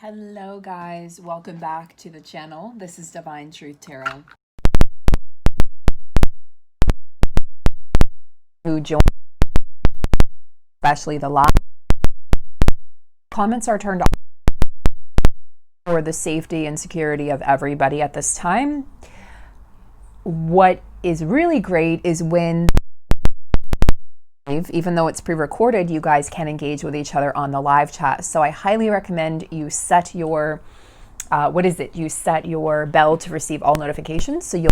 Hello guys, welcome back to the channel. This is Divine Truth Tarot. Who joined, especially the live comments are turned off for the safety and security of everybody at this time. What is really great is when, even though it's pre-recorded, you guys can engage with each other on the live chat. So I highly recommend you set your you set your bell to receive all notifications, so you'll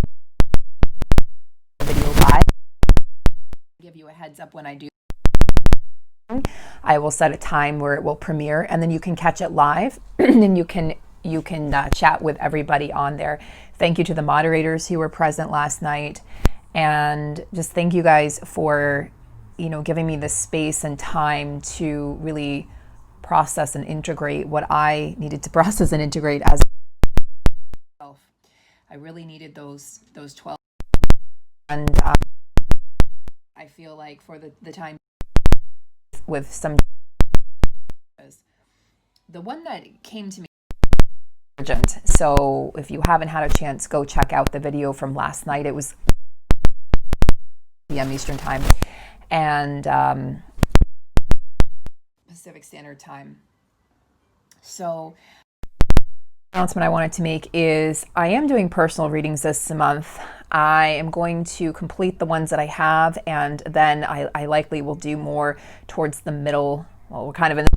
video live. Give you a heads up when I do. I will set a time where it will premiere, and then you can catch it live and you can chat with everybody on there. Thank you to the moderators who were present last night, and just thank you guys for giving me the space and time to really process and integrate what I needed to process and integrate as myself. I really needed those 12, and I feel like for the time with some, the one that came to me urgent. So if you haven't had a chance, go check out the video from last night. It was p.m. Eastern time and Pacific Standard Time. So the announcement I wanted to make is I am doing personal readings this month. I am going to complete the ones that I have, and then I likely will do more towards the middle. Well, we're kind of in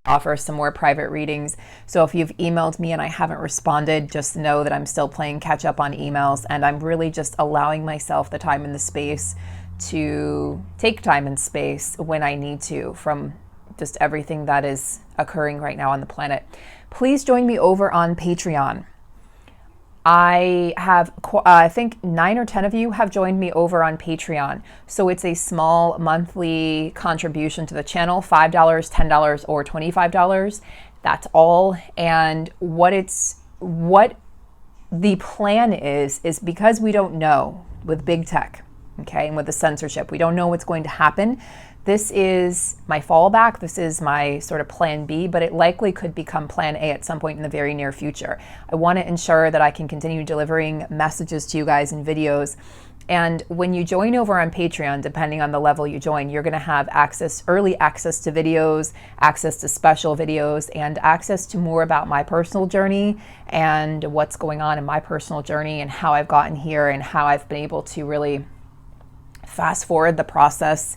offer some more private readings. So if you've emailed me and I haven't responded, just know that I'm still playing catch up on emails, and I'm really just allowing myself the time and the space to take time and space when I need to from just everything that is occurring right now on the planet. Please join me over on Patreon. I have, I think 9 or 10 of you have joined me over on Patreon. So it's a small monthly contribution to the channel, $5, $10, or $25. That's all. And what the plan is because we don't know with big tech, okay, and with the censorship, we don't know what's going to happen. This is my fallback. This is my sort of plan B, but it likely could become plan A at some point in the very near future. I want to ensure that I can continue delivering messages to you guys in videos. And when you join over on Patreon, depending on the level you join, you're going to have early access to videos, access to special videos, and access to more about my personal journey and what's going on in my personal journey and how I've gotten here and how I've been able to really fast forward the process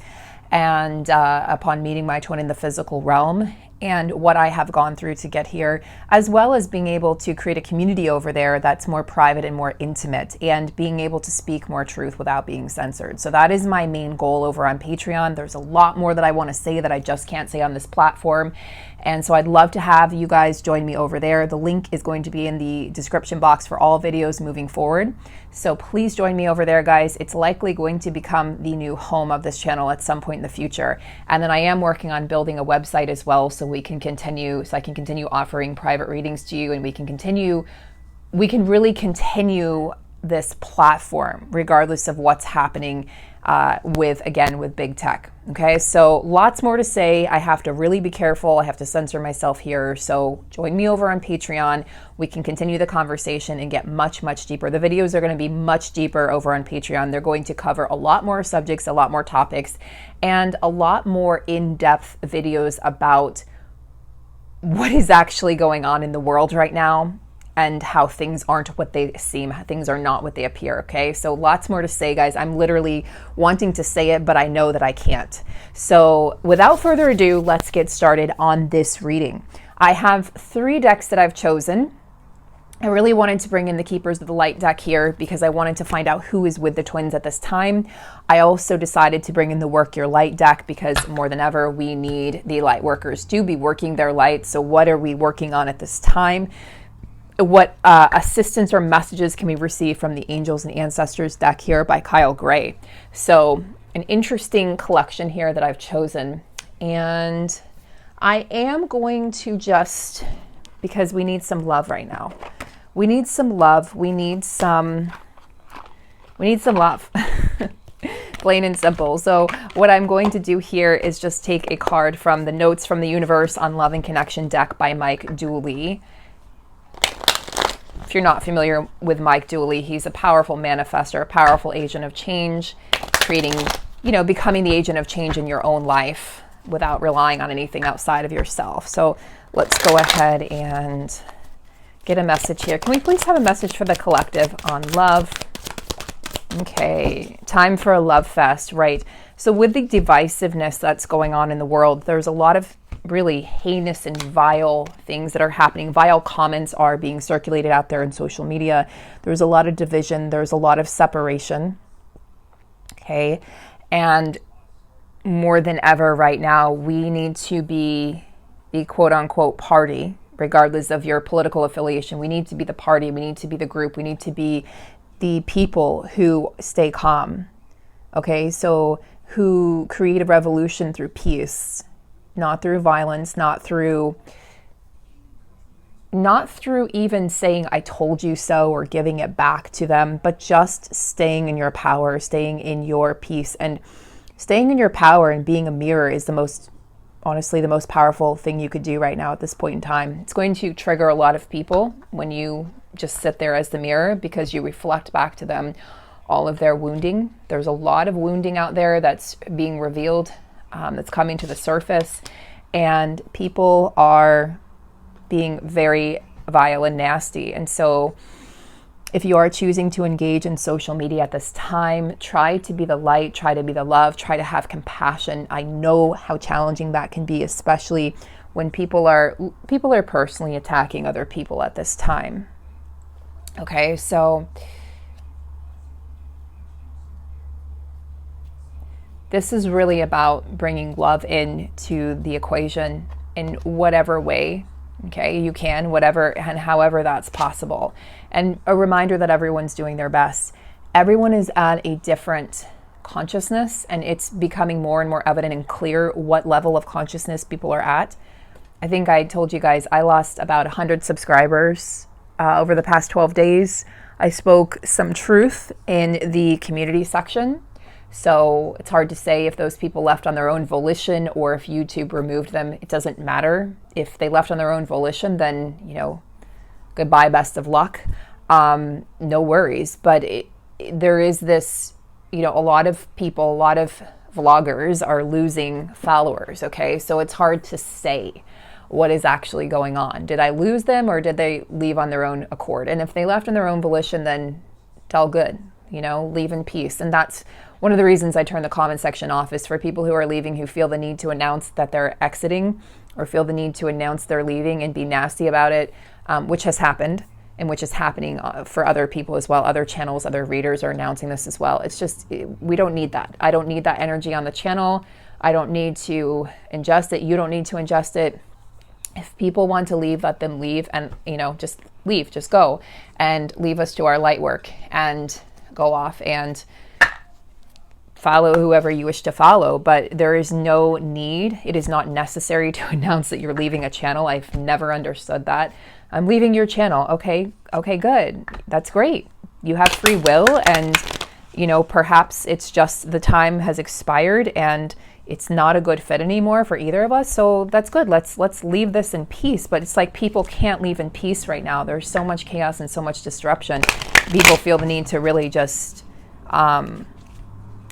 and upon meeting my twin in the physical realm and what I have gone through to get here, as well as being able to create a community over there that's more private and more intimate, and being able to speak more truth without being censored. So that is my main goal over on Patreon. There's a lot more that I want to say that I just can't say on this platform. And so I'd love to have you guys join me over there. The link is going to be in the description box for all videos moving forward. So please join me over there, guys. It's likely going to become the new home of this channel at some point in the future. And then I am working on building a website as well, so I can continue offering private readings to you, and we can really continue this platform regardless of what's happening with big tech. Okay, so lots more to say. I have to really be careful. I have to censor myself here. So join me over on Patreon. We can continue the conversation and get much, much deeper. The videos are going to be much deeper over on Patreon. They're going to cover a lot more subjects, a lot more topics, and a lot more in-depth videos about what is actually going on in the world right now, and how things aren't what they seem. Things are not what they appear, okay? So lots more to say, guys. I'm literally wanting to say it, but I know that I can't. So without further ado, let's get started on this reading. I have 3 decks that I've chosen. I really wanted to bring in the Keepers of the Light deck here because I wanted to find out who is with the twins at this time. I also decided to bring in the Work Your Light deck because more than ever, we need the light workers to be working their light. So what are we working on at this time? What assistance or messages can we receive from the Angels and Ancestors deck here by Kyle Gray? So an interesting collection here that I've chosen. And I am going to because we need some love right now. We need some love. We need some love. Plain and simple. So what I'm going to do here is just take a card from the Notes from the Universe on Love and Connection deck by Mike Dooley. If you're not familiar with Mike Dooley, he's a powerful manifestor, a powerful agent of change, creating, becoming the agent of change in your own life without relying on anything outside of yourself. So let's go ahead and get a message here. Can we please have a message for the collective on love? Okay, time for a love fest, right? So with the divisiveness that's going on in the world, there's a lot of really heinous and vile things that are happening. Vile comments are being circulated out there in social media. There's a lot of division. There's a lot of separation. Okay, and more than ever right now, we need to be the quote-unquote party, regardless of your political affiliation. We need to be the party. We need to be the group. We need to be the people who stay calm, okay? So who create a revolution through peace, not through violence, not through even saying, I told you so, or giving it back to them, but just staying in your power, staying in your peace. And staying in your power and being a mirror is honestly, the most powerful thing you could do right now at this point in time. It's going to trigger a lot of people when you just sit there as the mirror, because you reflect back to them all of their wounding. There's a lot of wounding out there that's being revealed, that's coming to the surface, and people are being very vile and nasty. And so if you are choosing to engage in social media at this time, try to be the light, try to be the love, try to have compassion. I know how challenging that can be, especially when people are personally attacking other people at this time. Okay, so this is really about bringing love into the equation in whatever way, okay, you can, whatever and however that's possible. And a reminder that everyone's doing their best. Everyone is at a different consciousness, and it's becoming more and more evident and clear what level of consciousness people are at. I think I told you guys I lost about 100 subscribers over the past 12 days. I spoke some truth in the community section. So it's hard to say if those people left on their own volition or if YouTube removed them. It doesn't matter. If they left on their own volition, then, goodbye, best of luck. No worries. But there is this, a lot of people, a lot of vloggers are losing followers, okay? So it's hard to say what is actually going on. Did I lose them, or did they leave on their own accord? And if they left on their own volition, then it's all good, leave in peace. And that's one of the reasons I turn the comment section off, is for people who are leaving, who feel the need to announce that they're exiting, or feel the need to announce they're leaving and be nasty about it, which has happened and which is happening for other people as well. Other channels, other readers are announcing this as well. It's just, we don't need that. I don't need that energy on the channel. I don't need to ingest it. You don't need to ingest it. If people want to leave, let them leave, and, just leave, just go and leave us to our light work and go off and follow whoever you wish to follow. But there is no need. It is not necessary to announce that you're leaving a channel. I've never understood that. I'm leaving your channel. Okay, good. That's great. You have free will, and, perhaps it's just the time has expired and it's not a good fit anymore for either of us. So that's good. Let's leave this in peace. But it's like people can't leave in peace right now. There's so much chaos and so much disruption. People feel the need to really just,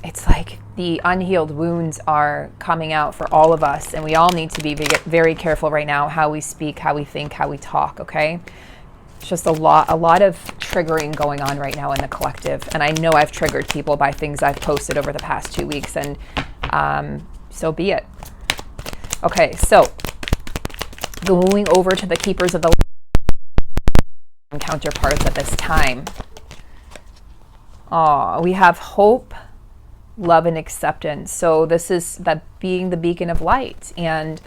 it's like the unhealed wounds are coming out for all of us. And we all need to be very careful right now how we speak, how we think, how we talk, okay? It's just a lot of triggering going on right now in the collective. And I know I've triggered people by things I've posted over the past 2 weeks, and so be it. Okay, so going over to the keepers of the counterparts at this time. We have hope, love, and acceptance. So this is that being the beacon of light and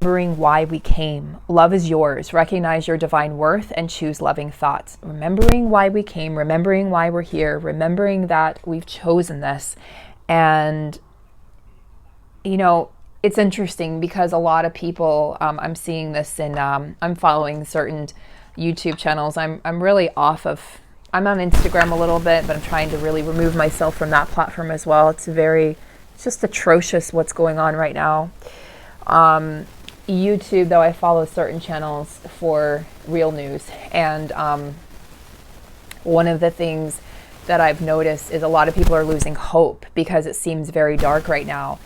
remembering why we came. Love is yours. Recognize your divine worth and choose loving thoughts. Remembering why we came, remembering why we're here, remembering that we've chosen this. And, it's interesting because a lot of people, I'm seeing this in, I'm following certain YouTube channels. I'm really off of, I'm on Instagram a little bit, but I'm trying to really remove myself from that platform as well. It's just atrocious what's going on right now. YouTube, though, I follow certain channels for real news. And one of the things that I've noticed is a lot of people are losing hope because it seems very dark right now.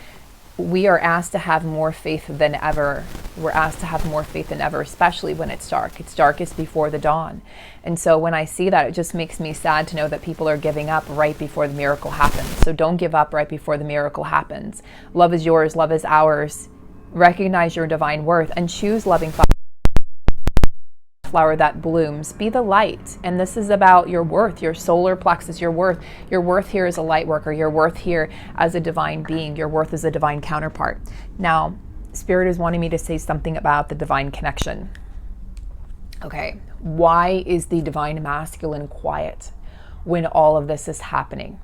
We are asked to have more faith than ever. We're asked to have more faith than ever, especially when it's dark. It's darkest before the dawn. And so when I see that, it just makes me sad to know that people are giving up right before the miracle happens. So don't give up right before the miracle happens. Love is yours. Love is ours. Recognize your divine worth and choose loving flower that blooms. Be the light. And this is about your worth, your solar plexus, your worth. Your worth here as a light worker, your worth here as a divine being, your worth as a divine counterpart. Now, Spirit is wanting me to say something about the divine connection. Okay, why is the divine masculine quiet when all of this is happening?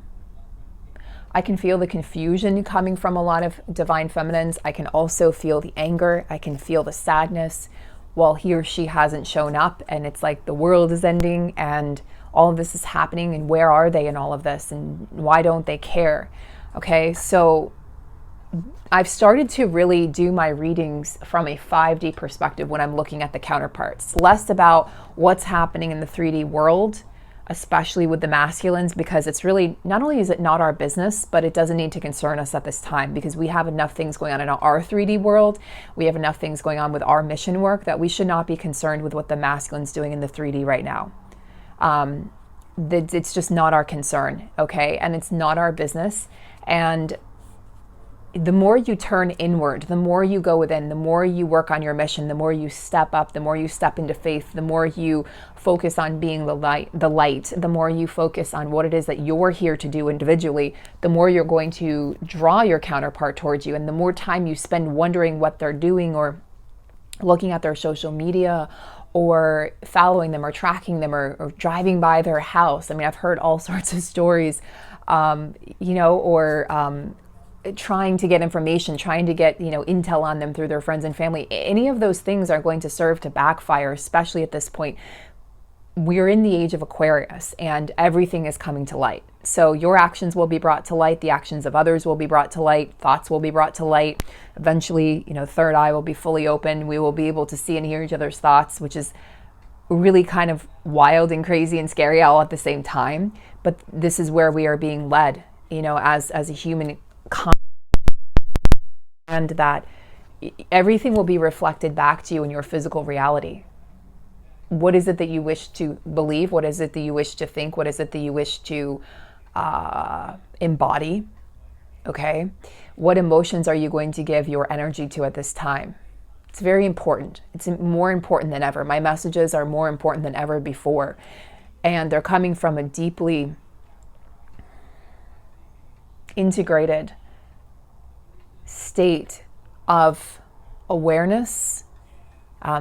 I can feel the confusion coming from a lot of divine feminines. I can also feel the anger. I can feel the sadness while he or she hasn't shown up, and it's like the world is ending and all of this is happening, and where are they in all of this, and why don't they care? Okay, so I've started to really do my readings from a 5D perspective when I'm looking at the counterparts, less about what's happening in the 3D world, especially with the masculines, because it's really, not only is it not our business, but it doesn't need to concern us at this time, because we have enough things going on in our 3D world. We have enough things going on with our mission work that we should not be concerned with what the masculine's doing in the 3D right now. It's just not our concern, okay? And it's not our business. And the more you turn inward, the more you go within, the more you work on your mission, the more you step up, the more you step into faith, the more you focus on being the light, the more you focus on what it is that you're here to do individually, the more you're going to draw your counterpart towards you. And the more time you spend wondering what they're doing, or looking at their social media, or following them, or tracking them, or driving by their house. I mean, I've heard all sorts of stories, trying to get information, trying to get, intel on them through their friends and family. Any of those things are going to serve to backfire, especially at this point. We're in the age of Aquarius and everything is coming to light. So your actions will be brought to light. The actions of others will be brought to light. Thoughts will be brought to light. Eventually, third eye will be fully open. We will be able to see and hear each other's thoughts, which is really kind of wild and crazy and scary all at the same time. But this is where we are being led, as a human, and that everything will be reflected back to you in your physical reality. What is it that you wish to believe? What is it that you wish to think? What is it that you wish to embody? Okay. What emotions are you going to give your energy to at this time? It's very important. It's more important than ever. My messages are more important than ever before. And they're coming from a deeply integrated state of awareness,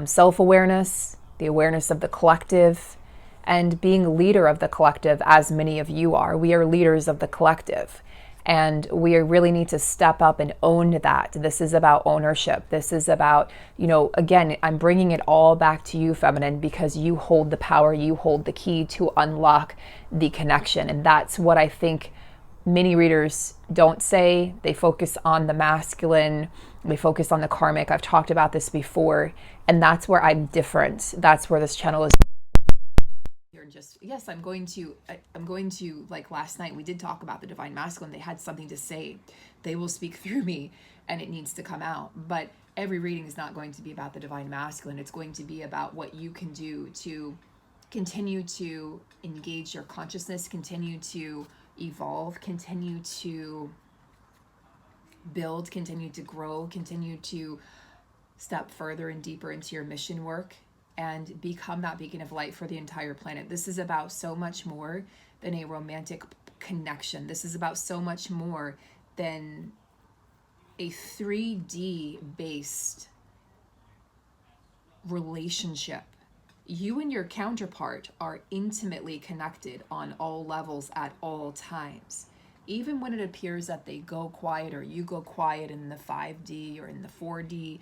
self-awareness, the awareness of the collective, and being a leader of the collective, as many of you are. We are leaders of the collective, and we really need to step up and own that. This is about ownership. This is about, again, I'm bringing it all back to you, feminine, because you hold the power, you hold the key to unlock the connection. And that's what I think many readers don't say. They focus on the masculine, they focus on the karmic. I've talked about this before, and that's where I'm different. That's where this channel is. Yes, I'm going to, like last night, we did talk about the divine masculine. They had something to say. They will speak through me, and it needs to come out. But every reading is not going to be about the divine masculine. It's going to be about what you can do to continue to engage your consciousness, continue to evolve, continue to build, continue to grow, continue to step further and deeper into your mission work, and become that beacon of light for the entire planet. This is about so much more than a romantic connection. This is about so much more than a 3D based relationship. You and your counterpart are intimately connected on all levels at all times. Even when it appears that they go quiet, or you go quiet in the 5D or in the 4D,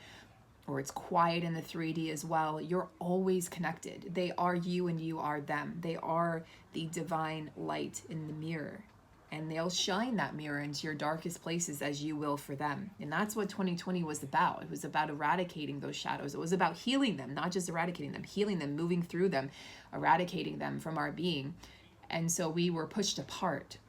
or it's quiet in the 3D as well, you're always connected. They are you and you are them. They are the divine light in the mirror. And they'll shine that mirror into your darkest places as you will for them. And that's what 2020 was about. It was about eradicating those shadows. It was about healing them, not just eradicating them, healing them, moving through them, eradicating them from our being. And so we were pushed apart.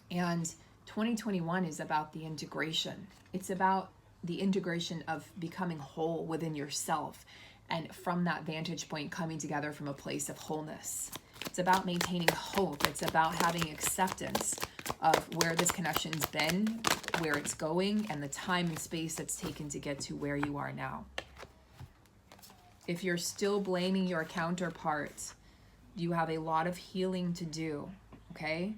And 2021 is about the integration. It's about the integration of becoming whole within yourself. And from that vantage point, coming together from a place of wholeness. It's about maintaining hope. It's about having acceptance of where this connection's been, where it's going, and the time and space it's taken to get to where you are now. If you're still blaming your counterpart, you have a lot of healing to do, okay?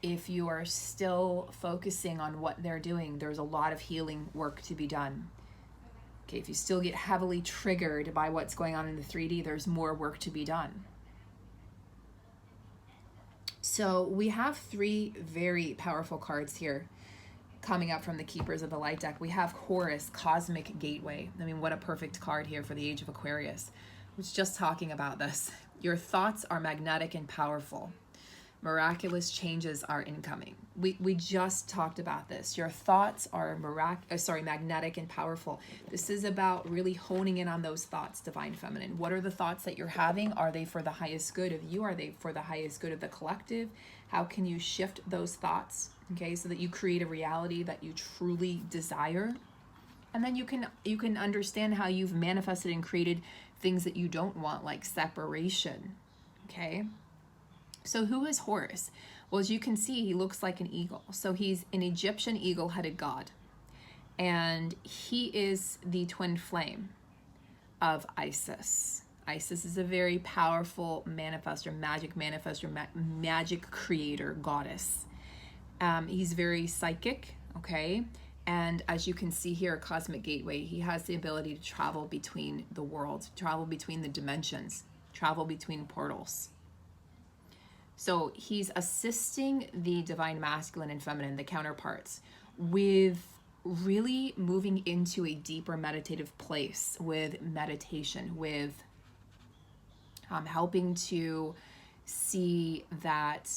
If you are still focusing on what they're doing, there's a lot of healing work to be done. Okay, if you still get heavily triggered by what's going on in the 3D, there's more work to be done. So we have 3 very powerful cards here coming up from the Keepers of the Light deck. We have Horus, Cosmic Gateway. I mean, what a perfect card here for the Age of Aquarius. I was just talking about this. Your thoughts are magnetic and powerful. Miraculous changes are incoming. We just talked about this. Your thoughts are magnetic and powerful. This is about really honing in on those thoughts, Divine Feminine. What are the thoughts that you're having? Are they for the highest good of you? Are they for the highest good of the collective? How can you shift those thoughts, okay, so that you create a reality that you truly desire? And then you can understand how you've manifested and created things that you don't want, like separation, okay? So who is Horus? Well, as you can see, he looks like an eagle. So he's an Egyptian eagle-headed god. And he is the twin flame of Isis. Isis is a very powerful manifestor, magic creator goddess. He's very psychic, okay? And as you can see here, Cosmic Gateway, he has the ability to travel between the worlds, travel between the dimensions, travel between portals. So he's assisting the divine masculine and feminine, the counterparts, with really moving into a deeper meditative place with meditation, with helping to see that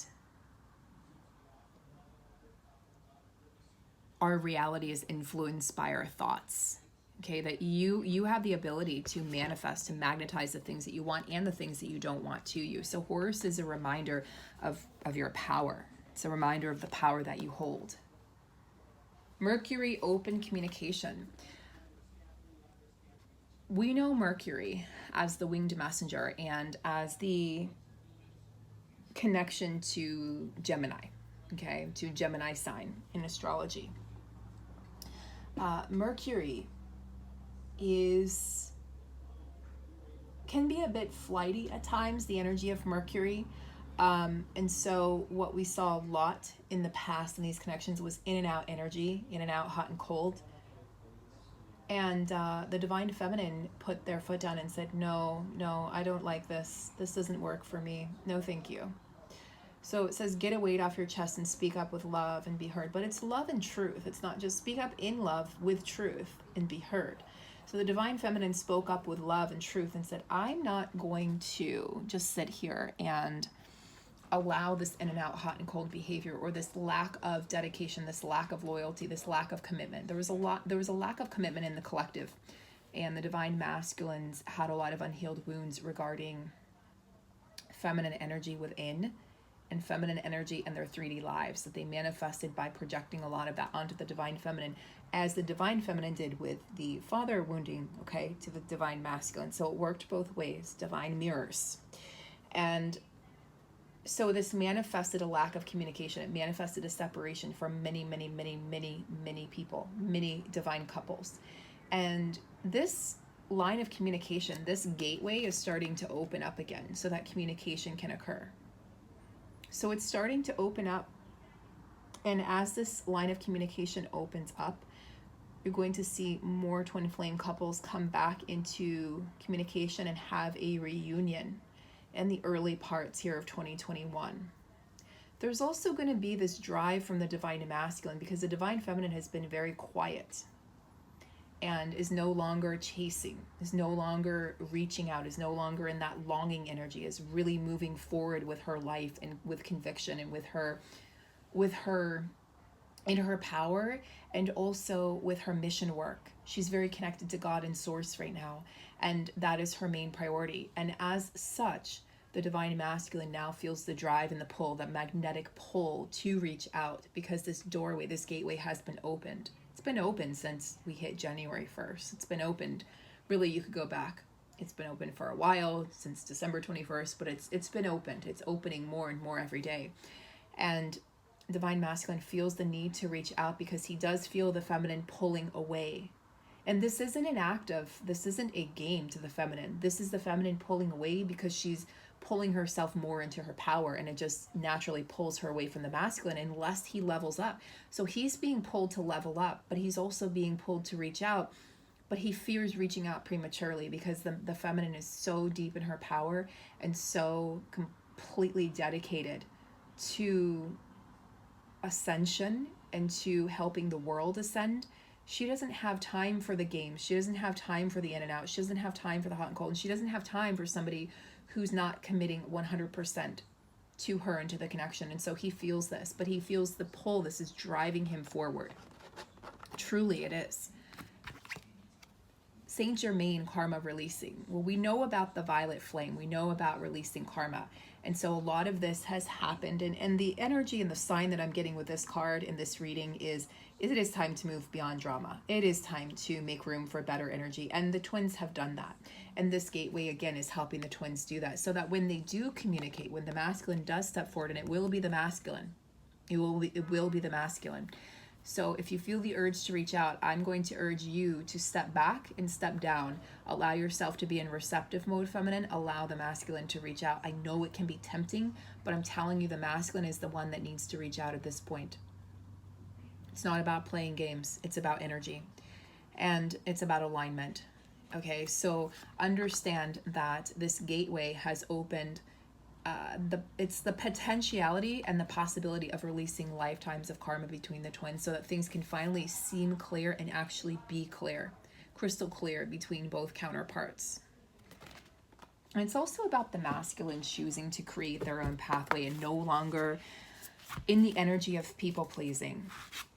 our reality is influenced by our thoughts. Okay, that you have the ability to manifest, to magnetize the things that you want and the things that you don't want to you. So Horus is a reminder of your power. It's a reminder of the power that you hold. Mercury, open communication. We know Mercury as the winged messenger and as the connection to Gemini, okay, to Gemini sign in astrology. Mercury can be a bit flighty at times, the energy of Mercury. And so what we saw a lot in the past in these connections was in and out energy, in and out, hot and cold. And the Divine Feminine put their foot down and said, no, I don't like this. This doesn't work for me. No, thank you. So it says, get a weight off your chest and speak up with love and be heard. But it's love and truth. It's not just speak up in love with truth and be heard. So the Divine Feminine spoke up with love and truth and said, I'm not going to just sit here and allow this in and out, hot and cold behavior, or this lack of dedication, this lack of loyalty, this lack of commitment. There was a lack of commitment in the collective, and the Divine Masculines had a lot of unhealed wounds regarding feminine energy within and feminine energy in their 3D lives that they manifested by projecting a lot of that onto the Divine Feminine, as the Divine Feminine did with the father wounding, okay, to the Divine Masculine. So it worked both ways, divine mirrors. And so this manifested a lack of communication. It manifested a separation from many people, many divine couples. And this line of communication, this gateway is starting to open up again so that communication can occur. So it's starting to open up. And as this line of communication opens up, you're going to see more twin flame couples come back into communication and have a reunion in the early parts here of 2021. There's also going to be this drive from the Divine Masculine because the Divine Feminine has been very quiet. and is no longer chasing, is no longer reaching out, is no longer in that longing energy, is really moving forward with her life and with conviction and with her in her power, and also with her mission work. She's very connected to God and source right now, and that is her main priority. And as such, the divine masculine now feels the drive and the pull, that magnetic pull to reach out, because this doorway, this gateway has been opened. It's been open since we hit January 1st. It's been opened, really, you could go back. It's been open for a while, since December 21st, but it's been opened. It's opening more and more every day. And divine masculine feels the need to reach out because he does feel the feminine pulling away. And this isn't this isn't a game to the feminine. This is the feminine pulling away because she's pulling herself more into her power, and it just naturally pulls her away from the masculine unless he levels up. So he's being pulled to level up, but he's also being pulled to reach out, but he fears reaching out prematurely because the feminine is so deep in her power and so completely dedicated to ascension and to helping the world ascend. She doesn't have time for the games. She doesn't have time for the in and out. She doesn't have time for the hot and cold. And she doesn't have time for somebody who's not committing 100% to her and to the connection. And so he feels this, but he feels the pull. This is driving him forward. Truly it is. Saint Germain karma releasing. Well, we know about the violet flame. We know about releasing karma. And so a lot of this has happened. And the energy and the sign that I'm getting with this card in this reading is it is time to move beyond drama. It is time to make room for better energy. And the twins have done that. And this gateway, again, is helping the twins do that. So that when they do communicate, when the masculine does step forward, and it will be the masculine, it will be the masculine. So if you feel the urge to reach out, I'm going to urge you to step back and step down. Allow yourself to be in receptive mode, feminine. Allow the masculine to reach out. I know it can be tempting, but I'm telling you, the masculine is the one that needs to reach out at this point. It's not about playing games. It's about energy. And it's about alignment. Okay, so understand that this gateway has opened. It's the potentiality and the possibility of releasing lifetimes of karma between the twins, so that things can finally seem clear and actually be clear, crystal clear between both counterparts. And it's also about the masculine choosing to create their own pathway and no longer in the energy of people pleasing.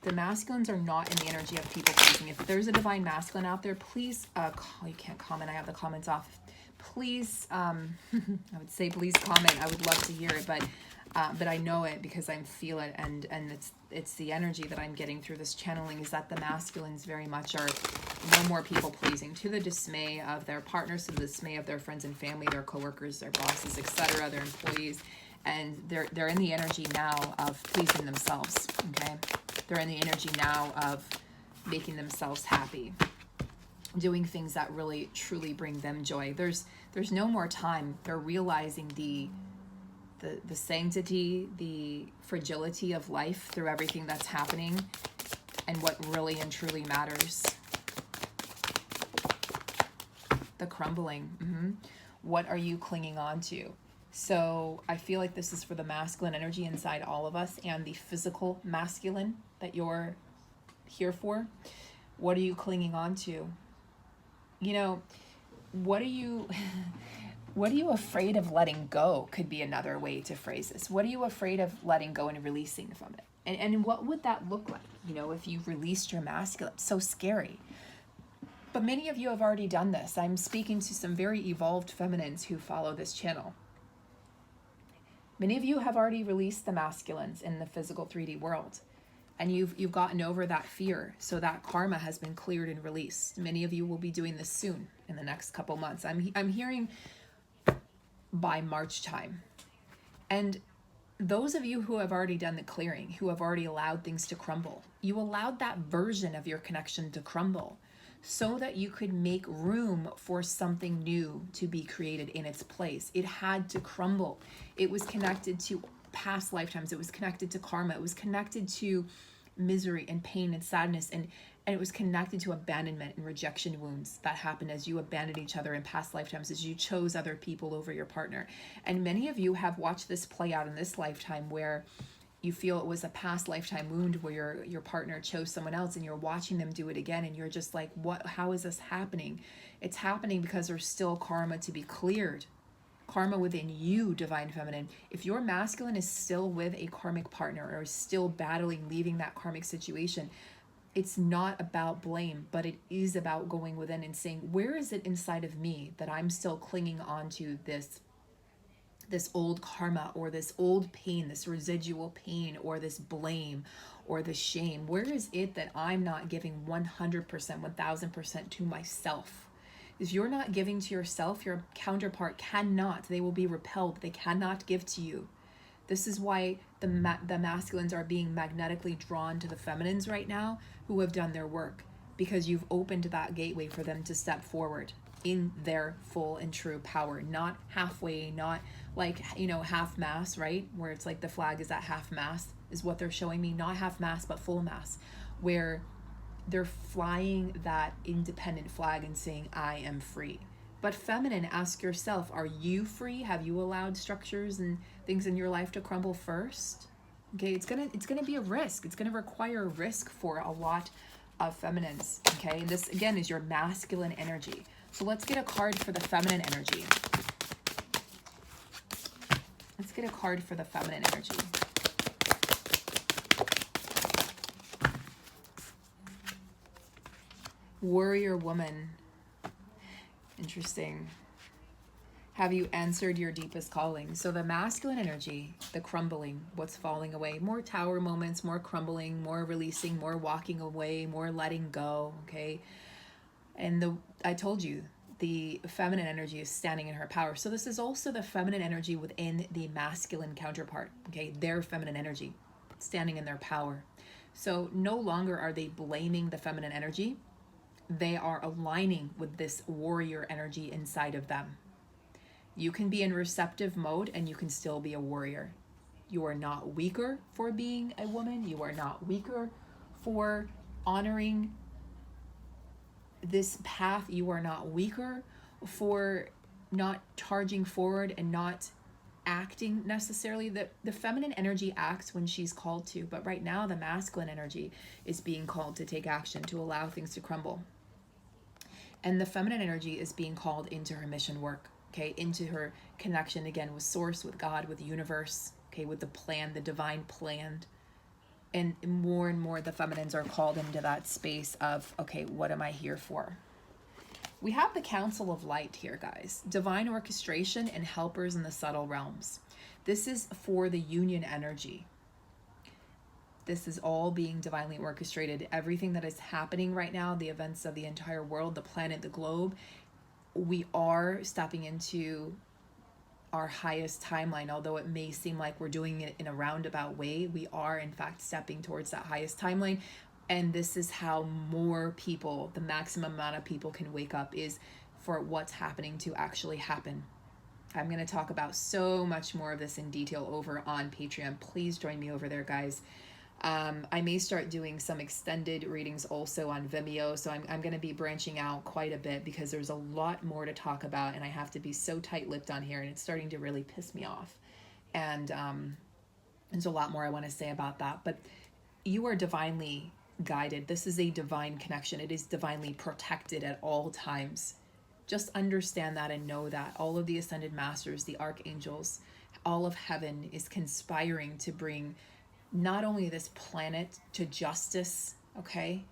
The masculines are not in the energy of people pleasing. If there's a divine masculine out there, please, you can't comment, I have the comments off. Please, I would say please comment. I would love to hear it, but I know it because I feel it, and it's the energy that I'm getting through this channeling, is that the masculines very much are no more people pleasing, to the dismay of their partners, to the dismay of their friends and family, their coworkers, their bosses, etc., their employees, and they're in the energy now of pleasing themselves. Okay, they're in the energy now of making themselves happy, doing things that really truly bring them joy. There's no more time. They're realizing the sanctity, the fragility of life through everything that's happening, and what really and truly matters. The crumbling. What are you clinging on to? So I feel like this is for the masculine energy inside all of us, and the physical masculine that you're here for. What are you clinging on to? You know, what are you afraid of letting go could be another way to phrase this. What are you afraid of letting go and releasing from it? And what would that look like, you know, if you released your masculine? So scary. But many of you have already done this. I'm speaking to some very evolved feminines who follow this channel. Many of you have already released the masculines in the physical 3D world. And you've gotten over that fear, so that karma has been cleared and released. Many of you will be doing this soon, in the next couple months. I'm hearing by March time. And those of you who have already done the clearing, who have already allowed things to crumble, you allowed that version of your connection to crumble so that you could make room for something new to be created in its place. It had to crumble. It was connected to past lifetimes. It was connected to karma. It was connected to misery and pain and sadness, and it was connected to abandonment and rejection wounds that happened as you abandoned each other in past lifetimes, as you chose other people over your partner. And many of you have watched this play out in this lifetime, where you feel it was a past lifetime wound where your partner chose someone else and you're watching them do it again, and you're just like, what, how is this happening? It's happening because there's still karma to be cleared. Karma within you, divine feminine. If your masculine is still with a karmic partner or is still battling leaving that karmic situation, it's not about blame, but it is about going within and saying, where is it inside of me that I'm still clinging on to this old karma, or this old pain, this residual pain, or this blame, or this shame? Where is it that I'm not giving 100%, 1000% to myself? If you're not giving to yourself, your counterpart cannot. They will be repelled. They cannot give to you. This is why the masculines are being magnetically drawn to the feminines right now, who have done their work, because you've opened that gateway for them to step forward in their full and true power, not halfway, not like, you know, half mast, right? Where it's like the flag is at half mast is what they're showing me, not half mast, but full mast, where they're flying that independent flag and saying, I am free. But feminine, ask yourself, are you free? Have you allowed structures and things in your life to crumble first? Okay, it's gonna be a risk. It's gonna require risk for a lot of feminines. Okay, and this again is your masculine energy. So let's get a card for the feminine energy. Let's get a card for the feminine energy. Warrior woman. Interesting. Have you answered your deepest calling? So the masculine energy, the crumbling, what's falling away, more tower moments, more crumbling, more releasing, more walking away, more letting go, okay? And I told you, the feminine energy is standing in her power. So this is also the feminine energy within the masculine counterpart, okay? Their feminine energy, standing in their power. So no longer are they blaming the feminine energy. They are aligning with this warrior energy inside of them. You can be in receptive mode and you can still be a warrior. You are not weaker for being a woman. You are not weaker for honoring this path. You are not weaker for not charging forward and not acting necessarily. The feminine energy acts when she's called to, but right now the masculine energy is being called to take action, to allow things to crumble. And the feminine energy is being called into her mission work, okay, into her connection again with source, with God, with the universe, okay, with the plan, the divine plan. And more the feminines are called into that space of, okay, what am I here for? We have the Council of Light here, guys. Divine orchestration and helpers in the subtle realms. This is for the union energy. This is all being divinely orchestrated. Everything that is happening right now, the events of the entire world, the planet, the globe, we are stepping into our highest timeline. Although it may seem like we're doing it in a roundabout way, we are in fact stepping towards that highest timeline. And this is how more people, the maximum amount of people can wake up, is for what's happening to actually happen. I'm going to talk about so much more of this in detail over on Patreon. Please join me over there, guys. I may start doing some extended readings also on Vimeo, so I'm going to be branching out quite a bit because there's a lot more to talk about, and I have to be so tight-lipped on here, and it's starting to really piss me off. And there's a lot more I want to say about that, but you are divinely guided. This is a divine connection. It is divinely protected at all times. Just understand that and know that all of the ascended masters, the archangels, all of heaven is conspiring to bring not only this planet to justice, okay,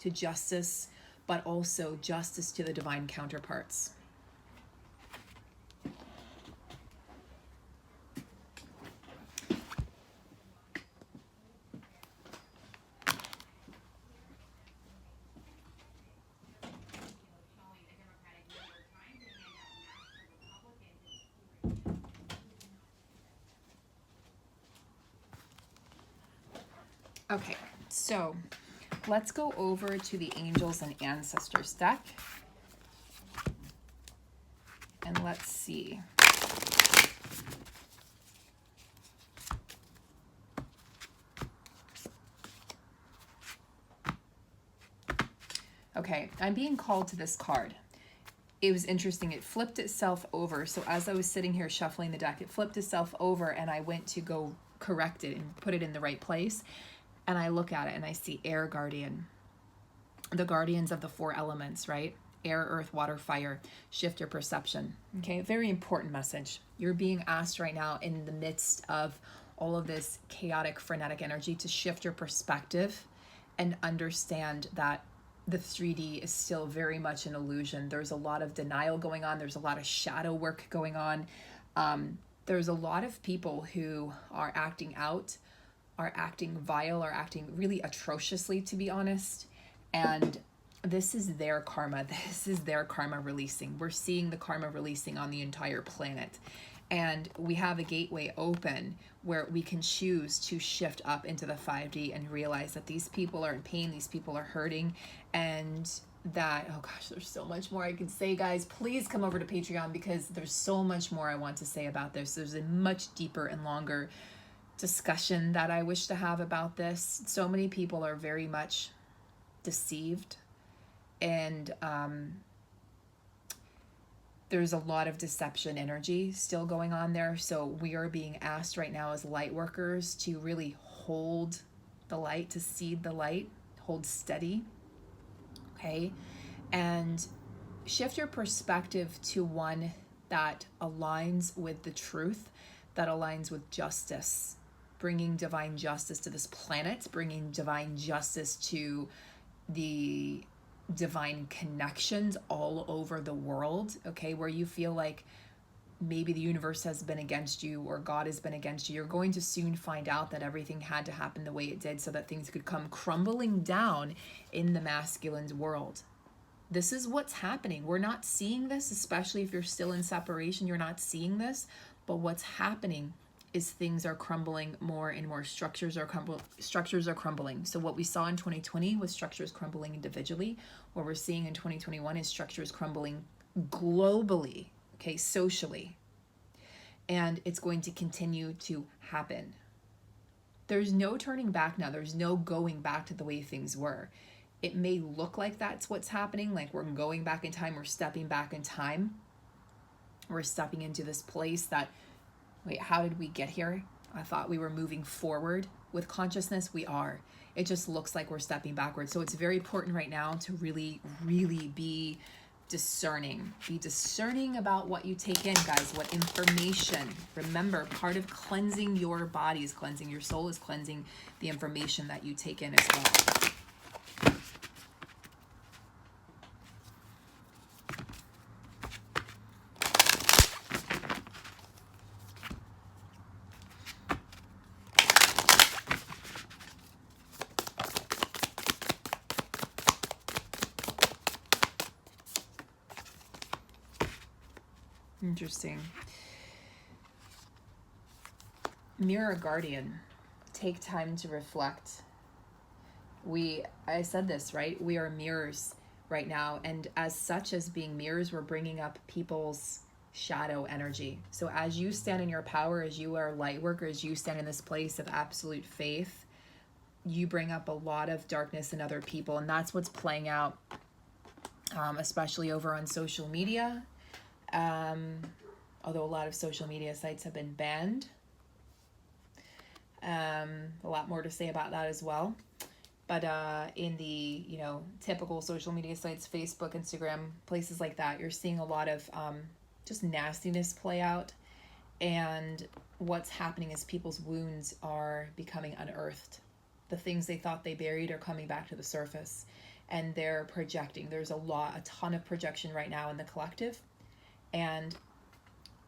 to justice, but also justice to the divine counterparts. Okay, so let's go over to the Angels and Ancestors deck. And let's see. Okay, I'm being called to this card. It was interesting. It flipped itself over. So as I was sitting here shuffling the deck, it flipped itself over and I went to go correct it and put it in the right place. And I look at it and I see air guardian, the guardians of the 4 elements, right? Air, earth, water, fire. Shift your perception. Okay, very important message. You're being asked right now in the midst of all of this chaotic, frenetic energy to shift your perspective and understand that the 3D is still very much an illusion. There's a lot of denial going on. There's a lot of shadow work going on. There's a lot of people who are acting out, are acting vile, are acting really atrociously, to be honest. And this is their karma. This is their karma releasing. We're seeing the karma releasing on the entire planet. And we have a gateway open where we can choose to shift up into the 5D and realize that these people are in pain, these people are hurting, and that, oh gosh, there's so much more I can say, guys. Please come over to Patreon because there's so much more I want to say about this. There's a much deeper and longer discussion that I wish to have about this. So many people are very much deceived, and there's a lot of deception energy still going on there. So we are being asked right now as light workers to really hold the light, to seed the light, hold steady, okay? And shift your perspective to one that aligns with the truth, that aligns with justice, bringing divine justice to this planet, bringing divine justice to the divine connections all over the world, okay, where you feel like maybe the universe has been against you or God has been against you. You're going to soon find out that everything had to happen the way it did so that things could come crumbling down in the masculine's world. This is what's happening. We're not seeing this, especially if you're still in separation, you're not seeing this, but what's happening is things are crumbling more and more. Structures are crumbling. So what we saw in 2020 was structures crumbling individually. What we're seeing in 2021 is structures crumbling globally, okay, socially. And it's going to continue to happen. There's no turning back now. There's no going back to the way things were. It may look like that's what's happening, like we're going back in time, we're stepping back in time. We're stepping into this place that, wait, how did we get here? I thought we were moving forward with consciousness. We are. It just looks like we're stepping backwards. So it's very important right now to really, really be discerning. Be discerning about what you take in, guys, what information. Remember, part of cleansing your body is cleansing your soul, is cleansing the information that you take in as well. Interesting. Mirror guardian, take time to reflect. I said this, right? We are mirrors right now. And as such, as being mirrors, we're bringing up people's shadow energy. So as you stand in your power, as you are a light worker, as you stand in this place of absolute faith, you bring up a lot of darkness in other people. And that's what's playing out, especially over on social media. Although a lot of social media sites have been banned. A lot more to say about that as well. But in the, typical social media sites, Facebook, Instagram, places like that, you're seeing a lot of just nastiness play out. And what's happening is people's wounds are becoming unearthed. The things they thought they buried are coming back to the surface. And they're projecting. There's a ton of projection right now in the collective. And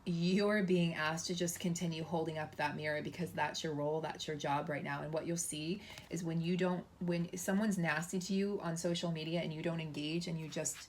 you're being asked to just continue holding up that mirror because that's your role, that's your job right now. And what you'll see is when someone's nasty to you on social media and you don't engage and you just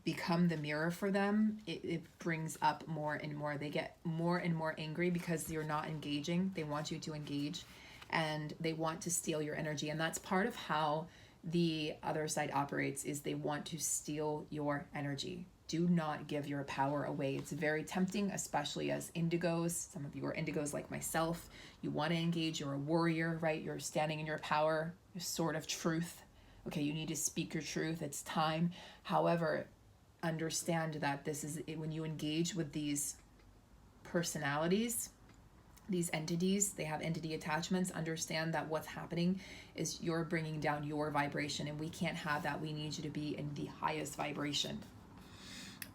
become the mirror for them, it brings up more and more. They get more and more angry because you're not engaging. They want you to engage and they want to steal your energy. And that's part of how the other side operates, is they want to steal your energy. Do not give your power away. It's very tempting, especially as indigos. Some of you are indigos like myself. You want to engage. You're a warrior, right? You're standing in your power, your sword of truth. Okay, you need to speak your truth. It's time. However, understand that this is when you engage with these personalities, these entities, they have entity attachments. Understand that what's happening is you're bringing down your vibration, and we can't have that. We need you to be in the highest vibration.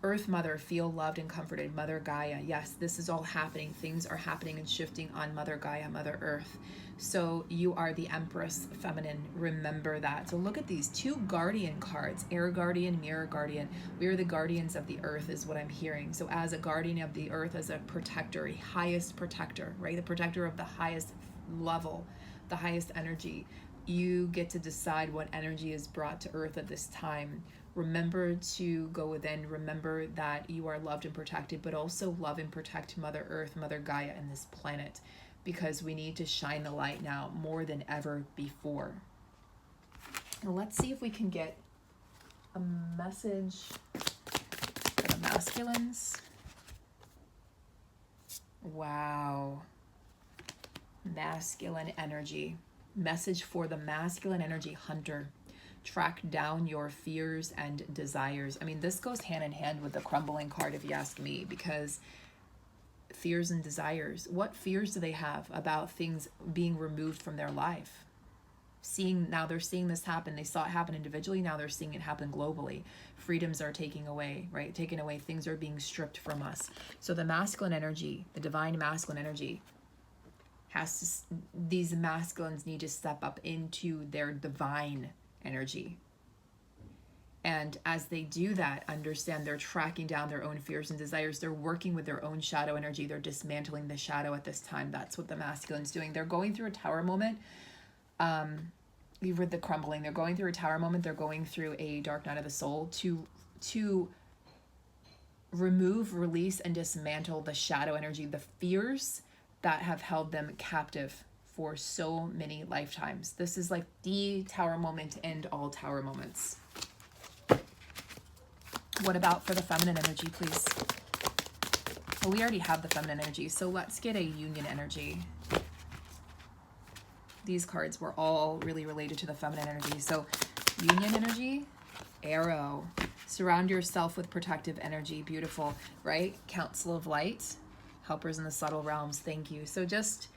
Earth Mother, feel loved and comforted. Mother Gaia, yes, this is all happening. Things are happening and shifting on Mother Gaia, Mother Earth. So you are the Empress Feminine. Remember that. So look at these 2 guardian cards, Air Guardian, Mirror Guardian. We are the guardians of the earth is what I'm hearing. So as a guardian of the earth, as a protector, a highest protector, right? The protector of the highest level, the highest energy. You get to decide what energy is brought to earth at this time. Remember to go within. Remember that you are loved and protected, but also love and protect Mother Earth, Mother Gaia, and this planet, because we need to shine the light now more than ever before. Now let's see if we can get a message for the masculines. Wow. Masculine energy. Message for the masculine energy hunter. Track down your fears and desires. I mean, this goes hand in hand with the crumbling card, if you ask me, because fears and desires. What fears do they have about things being removed from their life? Now they're seeing this happen. They saw it happen individually. Now they're seeing it happen globally. Freedoms are taken away, right? Taken away. Things are being stripped from us. So the masculine energy, the divine masculine energy, these masculines need to step up into their divine energy. And as they do that, understand they're tracking down their own fears and desires. They're working with their own shadow energy. They're dismantling the shadow at this time. That's what the masculine's doing. They're going through a tower moment. You've read the crumbling. They're going through a tower moment. They're going through a dark night of the soul to remove, release, and dismantle the shadow energy, the fears that have held them captive for so many lifetimes. This is like the tower moment to end all tower moments. What about for the feminine energy, please? Well, we already have the feminine energy, so let's get a union energy. These cards were all really related to the feminine energy. So union energy, arrow. Surround yourself with protective energy. Beautiful, right? Council of light, helpers in the subtle realms. Thank you. So just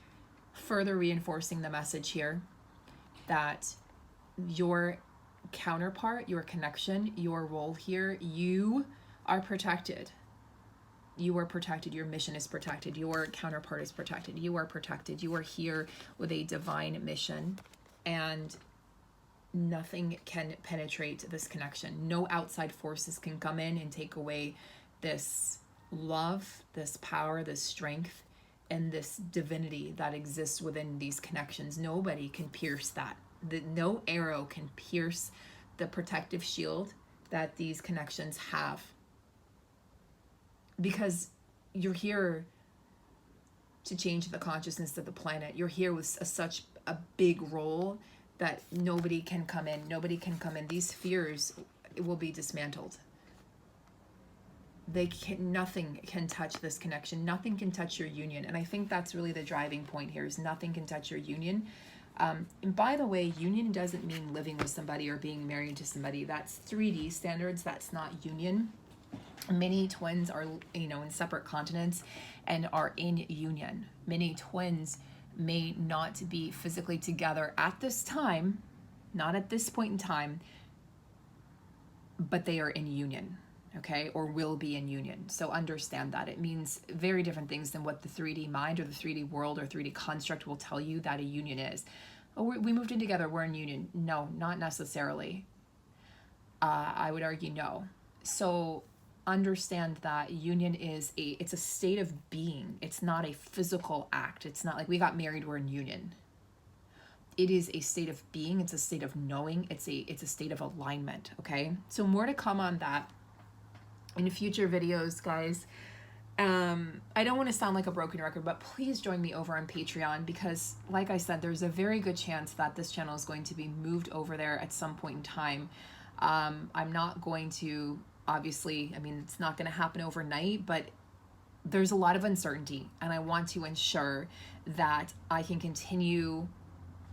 further reinforcing the message here that your counterpart, your connection, your role here, you are protected. You are protected. Your mission is protected. Your counterpart is protected. You are protected. You are here with a divine mission, and nothing can penetrate this connection. No outside forces can come in and take away this love, this power, this strength, and this divinity that exists within these connections. Nobody can pierce that. No arrow can pierce the protective shield that these connections have. Because you're here to change the consciousness of the planet. You're here with such a big role that nobody can come in. Nobody can come in. These fears will be dismantled. Nothing can touch this connection. Nothing can touch your union. And I think that's really the driving point here, is nothing can touch your union. And by the way, union doesn't mean living with somebody or being married to somebody. That's 3D standards. That's not union. Many twins are, in separate continents and are in union. Many twins may not be physically together at this time, not at this point in time, but they are in union, okay, or will be in union. So understand that. It means very different things than what the 3D mind or the 3D world or 3D construct will tell you that a union is. Oh, we moved in together, we're in union. No, not necessarily. I would argue no. So understand that union it's a state of being. It's not a physical act. It's not like we got married, we're in union. It is a state of being. It's a state of knowing. It's a state of alignment. Okay. So more to come on that in future videos, guys. I don't want to sound like a broken record, but please join me over on Patreon, because like I said, there's a very good chance that this channel is going to be moved over there at some point in time. I'm not going to, obviously, it's not going to happen overnight, but there's a lot of uncertainty, and I want to ensure that I can continue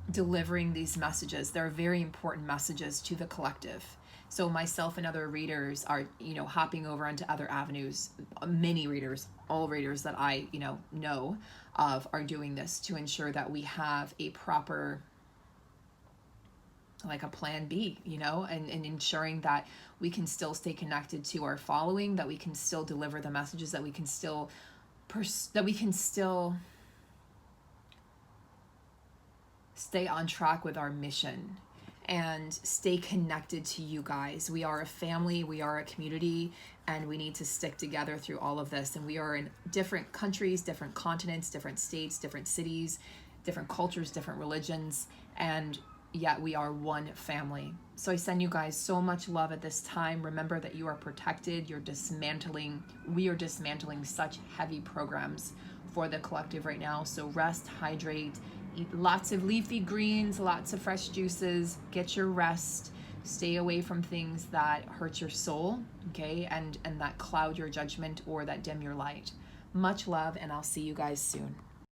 delivering these messages. They're very important messages to the collective. So myself and other readers are, hopping over onto other avenues, many readers, all readers that I, know, of are doing this to ensure that we have a proper, like a plan B, you know, and ensuring that we can still stay connected to our following, that we can still deliver the messages, that we can still stay on track with our mission and stay connected to you guys. We are a family, we are a community, and we need to stick together through all of this. And we are in different countries, different continents, different states, different cities, different cultures, different religions, and yet we are one family. So I send you guys so much love at this time. Remember that you are protected. We are dismantling such heavy programs for the collective right now. So rest, hydrate, eat lots of leafy greens, lots of fresh juices, get your rest, stay away from things that hurt your soul, okay, and that cloud your judgment or that dim your light. Much love, and I'll see you guys soon.